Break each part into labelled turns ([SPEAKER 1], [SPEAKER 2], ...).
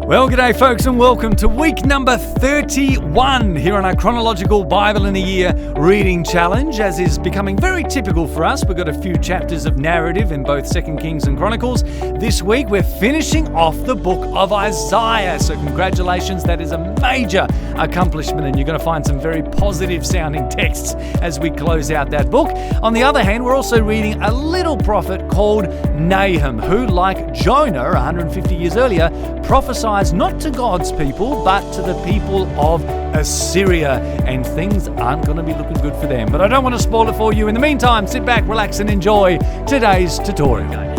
[SPEAKER 1] Well, g'day folks, and welcome to week number 31 here on our Chronological Bible-in-a-Year reading challenge. As is becoming very typical for us, we've got a few chapters of narrative in both 2 Kings and Chronicles. This week we're finishing off the book of Isaiah, so congratulations, that is a major accomplishment, and you're going to find some very positive sounding texts as we close out that book. On the other hand, we're also reading a little prophet called Nahum, who, like Jonah 150 years earlier, prophesied not to God's people, but to the people of Assyria, and things aren't going to be looking good for them. But I don't want to spoil it for you. In the meantime, sit back, relax, and enjoy today's tutorial.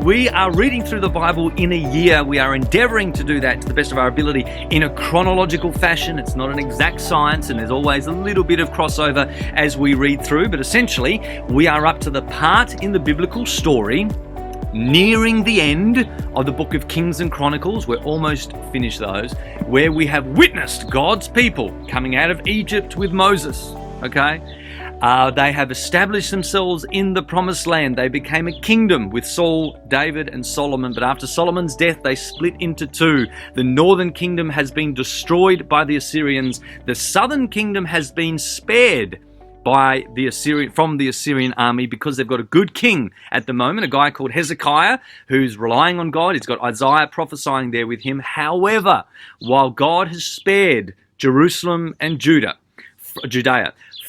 [SPEAKER 2] We are reading through the Bible in a year. We are endeavoring to do that to the best of our ability in a chronological fashion. It's not an exact science, and there's always a little bit of crossover as we read through, but essentially we are up to the part in the biblical story nearing the end of the book of Kings and Chronicles. We're almost finished those, where we have witnessed God's people coming out of Egypt with Moses, okay? They have established themselves in the promised land. They became a kingdom with Saul, David, and Solomon, but after Solomon's death, they split into two. The northern kingdom has been destroyed by the Assyrians. The southern kingdom has been spared by the Assyrian army because they've got a good king at the moment, a guy called Hezekiah who's relying on God. He's got Isaiah prophesying there with him. However, while God has spared Jerusalem and Judea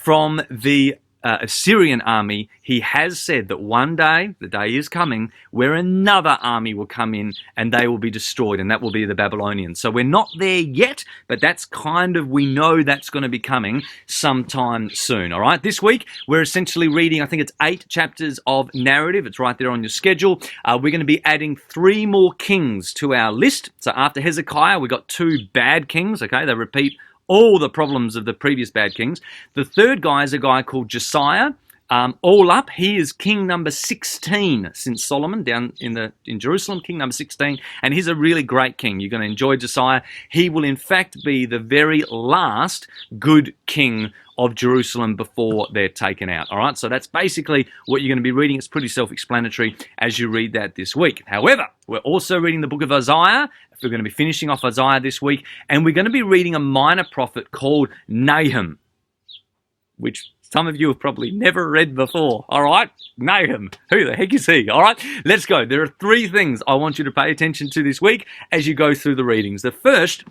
[SPEAKER 2] from the Assyrian army, he has said that one day, the day is coming, where another army will come in and they will be destroyed, and that will be the Babylonians. So we're not there yet, but that's we know that's going to be coming sometime soon, all right? This week, we're essentially reading, I think it's 8 chapters of narrative. It's right there on your schedule. We're going to be adding 3 more kings to our list. So after Hezekiah, we've got 2 bad kings, okay? They repeat all the problems of the previous bad kings. The third guy is a guy called Josiah. All up, he is king number 16 since Solomon down in Jerusalem, king number 16, and he's a really great king. You're going to enjoy Josiah. He will in fact be the very last good king of Jerusalem before they're taken out. All right, so that's basically what you're going to be reading. It's pretty self-explanatory as you read that this week. However, we're also reading the book of Isaiah. We're going to be finishing off Isaiah this week, and we're going to be reading a minor prophet called Nahum, which some of you have probably never read before. All right, Nahum, who the heck is he? All right, let's go. There are 3 things I want you to pay attention to this week as you go through the readings. The first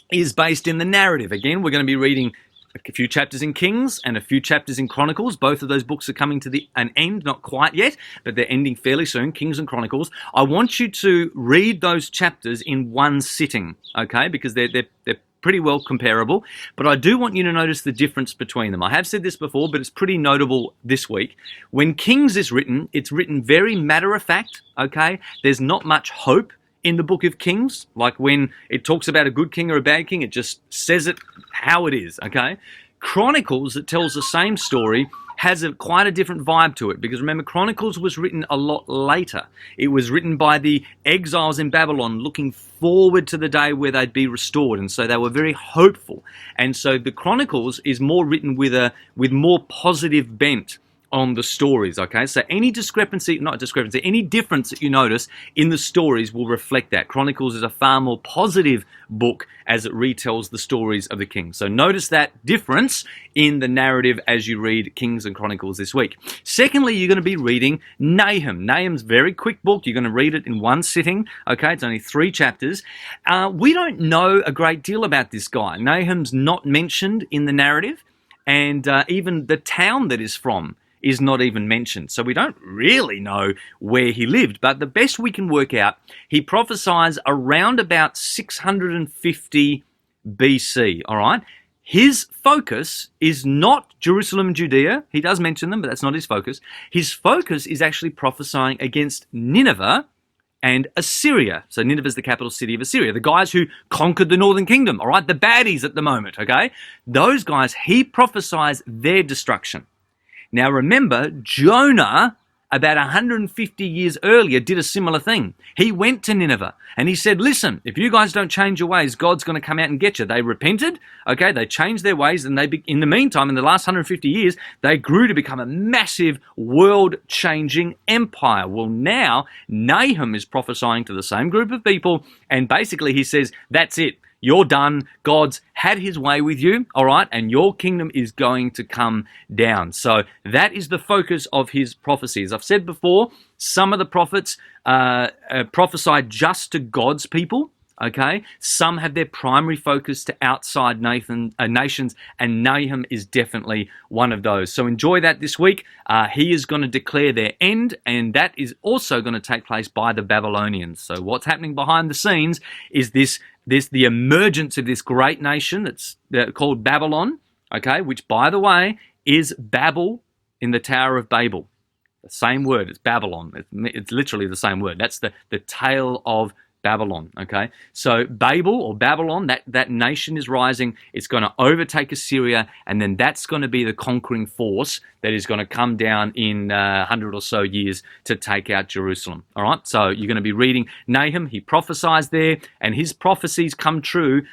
[SPEAKER 2] is based in the narrative. Again, we're going to be reading a few chapters in Kings and a few chapters in Chronicles. Both of those books are coming to an end, not quite yet, but they're ending fairly soon, Kings and Chronicles. I want you to read those chapters in one sitting, okay, because they're pretty well comparable, but I do want you to notice the difference between them. I have said this before, but it's pretty notable this week. When Kings is written, it's written very matter-of-fact, okay? There's not much hope in the book of Kings. Like when it talks about a good king or a bad king, it just says it how it is, okay? Chronicles, that tells the same story, has quite a different vibe to it, because remember, Chronicles was written a lot later. It was written by the exiles in Babylon looking forward to the day where they'd be restored, and so they were very hopeful. And so the Chronicles is more written with more positive bent on the stories, okay? So any difference that you notice in the stories will reflect that. Chronicles is a far more positive book as it retells the stories of the kings. So notice that difference in the narrative as you read Kings and Chronicles this week. Secondly, you're going to be reading Nahum. Nahum's a very quick book. You're going to read it in one sitting, okay? It's only 3 chapters. We don't know a great deal about this guy. Nahum's not mentioned in the narrative, and even the town that he's from is not even mentioned. So we don't really know where he lived, but the best we can work out, he prophesies around about 650 BC, all right? His focus is not Jerusalem and Judea. He does mention them, but that's not his focus. His focus is actually prophesying against Nineveh and Assyria. So Nineveh is the capital city of Assyria, the guys who conquered the northern kingdom, all right? The baddies at the moment, okay? Those guys, he prophesies their destruction. Now remember, Jonah about 150 years earlier, did a similar thing. He went to Nineveh and he said, listen, if you guys don't change your ways, God's going to come out and get you. They repented, okay, they changed their ways, and in the meantime, in the last 150 years, they grew to become a massive world-changing empire. Well, now Nahum is prophesying to the same group of people, and basically he says, that's it. You're done. God's had his way with you, all right, and your kingdom is going to come down. So that is the focus of his prophecies. I've said before, some of the prophets prophesied just to God's people, okay? Some have their primary focus to outside nations, and Nahum is definitely one of those. So enjoy that this week. He is going to declare their end, and that is also going to take place by the Babylonians. So what's happening behind the scenes is the emergence of this great nation that's called Babylon, okay, which, by the way, is Babel in the Tower of Babel. The same word, it's Babylon. It's literally the same word. That's the tale of Babylon, okay? So Babel or Babylon, that nation is rising. It's going to overtake Assyria, and then that's going to be the conquering force that is going to come down in 100 or so years to take out Jerusalem, all right? So you're going to be reading Nahum. He prophesies there, and his prophecies come true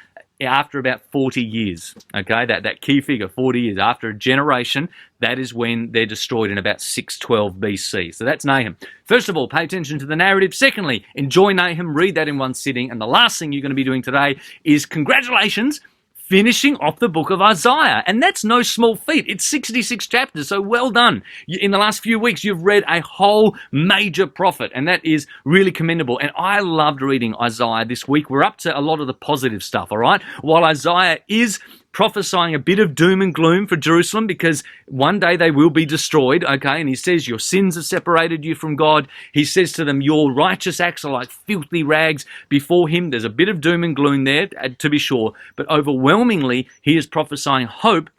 [SPEAKER 2] after about 40 years, okay? That key figure, 40 years. After a generation, that is when they're destroyed in about 612 BC. So that's Nahum. First of all, pay attention to the narrative. Secondly, enjoy Nahum, read that in one sitting. And the last thing you're going to be doing today is congratulations, finishing off the book of Isaiah. And that's no small feat. It's 66 chapters, so well done. In the last few weeks, you've read a whole major prophet, and that is really commendable. And I loved reading Isaiah this week. We're up to a lot of the positive stuff, all right? While Isaiah is prophesying a bit of doom and gloom for Jerusalem because one day they will be destroyed, okay? And he says, your sins have separated you from God. He says to them, your righteous acts are like filthy rags before him. There's a bit of doom and gloom there, to be sure, but overwhelmingly, he is prophesying hope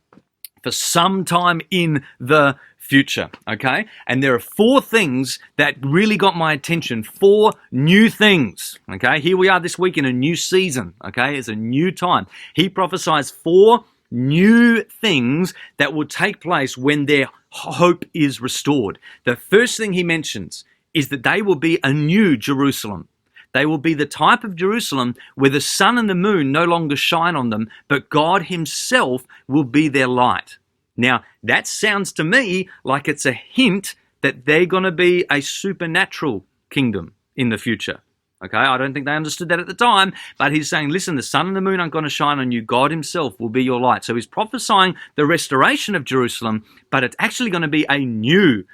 [SPEAKER 2] for some time in the future, okay? And there are 4 things that really got my attention, 4 new things, okay? Here we are this week in a new season, okay? It's a new time. He prophesies 4 new things that will take place when their hope is restored. The first thing he mentions is that they will be a new Jerusalem. They will be the type of Jerusalem where the sun and the moon no longer shine on them, but God himself will be their light. Now, that sounds to me like it's a hint that they're going to be a supernatural kingdom in the future. Okay, I don't think they understood that at the time, but he's saying, listen, the sun and the moon aren't going to shine on you. God himself will be your light. So he's prophesying the restoration of Jerusalem, but it's actually going to be a new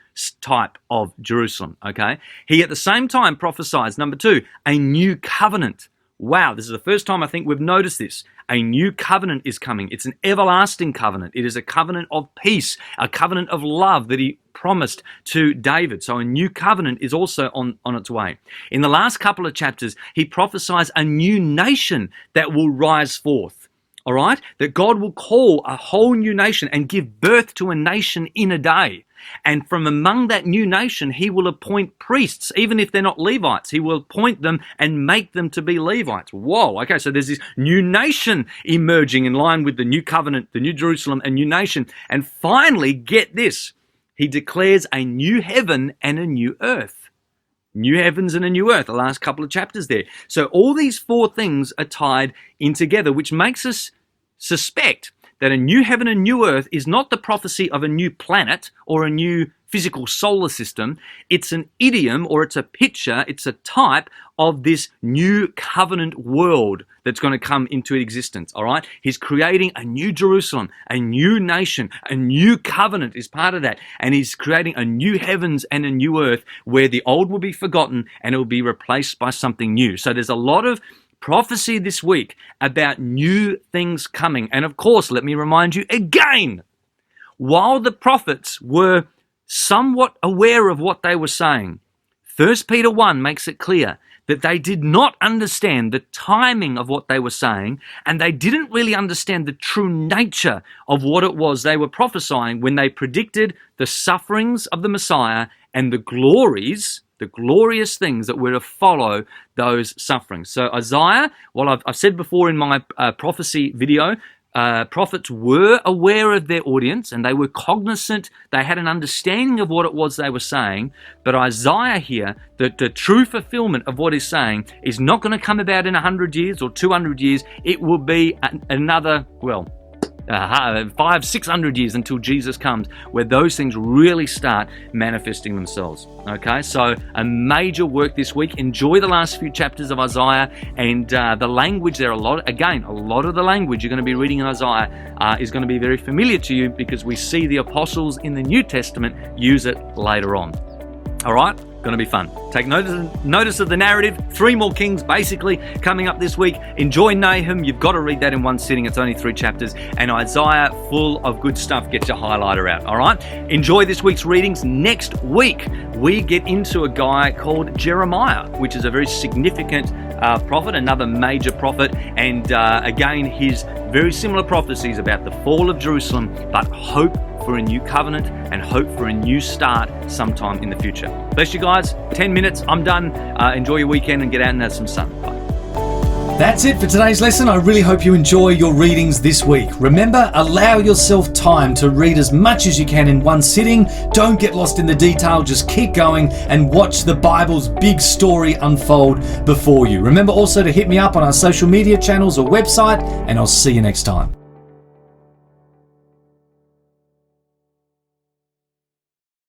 [SPEAKER 2] type of Jerusalem. Okay, he at the same time prophesies, number 2, a new covenant. Wow, this is the first time I think we've noticed this. A new covenant is coming. It's an everlasting covenant. It is a covenant of peace, a covenant of love that he promised to David. So a new covenant is also on its way. In the last couple of chapters, he prophesies a new nation that will rise forth. All right? That God will call a whole new nation and give birth to a nation in a day. And from among that new nation, he will appoint priests, even if they're not Levites. He will appoint them and make them to be Levites. Whoa, okay, so there's this new nation emerging in line with the new covenant, the new Jerusalem, and new nation. And finally, get this, he declares a new heaven and a new earth. New heavens and a new earth, the last couple of chapters there. So all these 4 things are tied in together, which makes us suspect that a new heaven and new earth is not the prophecy of a new planet or a new physical solar system. It's an idiom, or it's a picture, it's a type of this new covenant world that's going to come into existence, all right? He's creating a new Jerusalem, a new nation, a new covenant is part of that. And he's creating a new heavens and a new earth where the old will be forgotten and it will be replaced by something new. So there's a lot of prophecy this week about new things coming. And of course, let me remind you again, while the prophets were somewhat aware of what they were saying, 1 Peter 1 makes it clear that they did not understand the timing of what they were saying, and they didn't really understand the true nature of what it was they were prophesying when they predicted the sufferings of the Messiah and the glorious things that were to follow those sufferings. So Isaiah, well, I've said before in my prophecy video, prophets were aware of their audience and they were cognizant, they had an understanding of what it was they were saying. But Isaiah here, the true fulfillment of what he's saying is not going to come about in 100 years or 200 years. It will be another, 500-600 years until Jesus comes, where those things really start manifesting themselves. Okay, so a major work this week. Enjoy the last few chapters of Isaiah, and the language there, a lot of the language you're going to be reading in Isaiah is going to be very familiar to you, because we see the apostles in the New Testament use it later on. All right, going to be fun. Take notice of the narrative. 3 more kings basically coming up this week. Enjoy Nahum. You've got to read that in one sitting. It's only 3 chapters. And Isaiah, full of good stuff. Get your highlighter out. All right. Enjoy this week's readings. Next week, we get into a guy called Jeremiah, which is a very significant prophet, another major prophet. And again, his very similar prophecies about the fall of Jerusalem, but hope for a new covenant and hope for a new start sometime in the future. Bless you guys. 10 minutes. I'm done. Enjoy your weekend and get out and have some sun. Bye.
[SPEAKER 1] That's it for today's lesson. I really hope you enjoy your readings this week. Remember, allow yourself time to read as much as you can in one sitting. Don't get lost in the detail. Just keep going and watch the Bible's big story unfold before you. Remember also to hit me up on our social media channels or website, and I'll see you next time.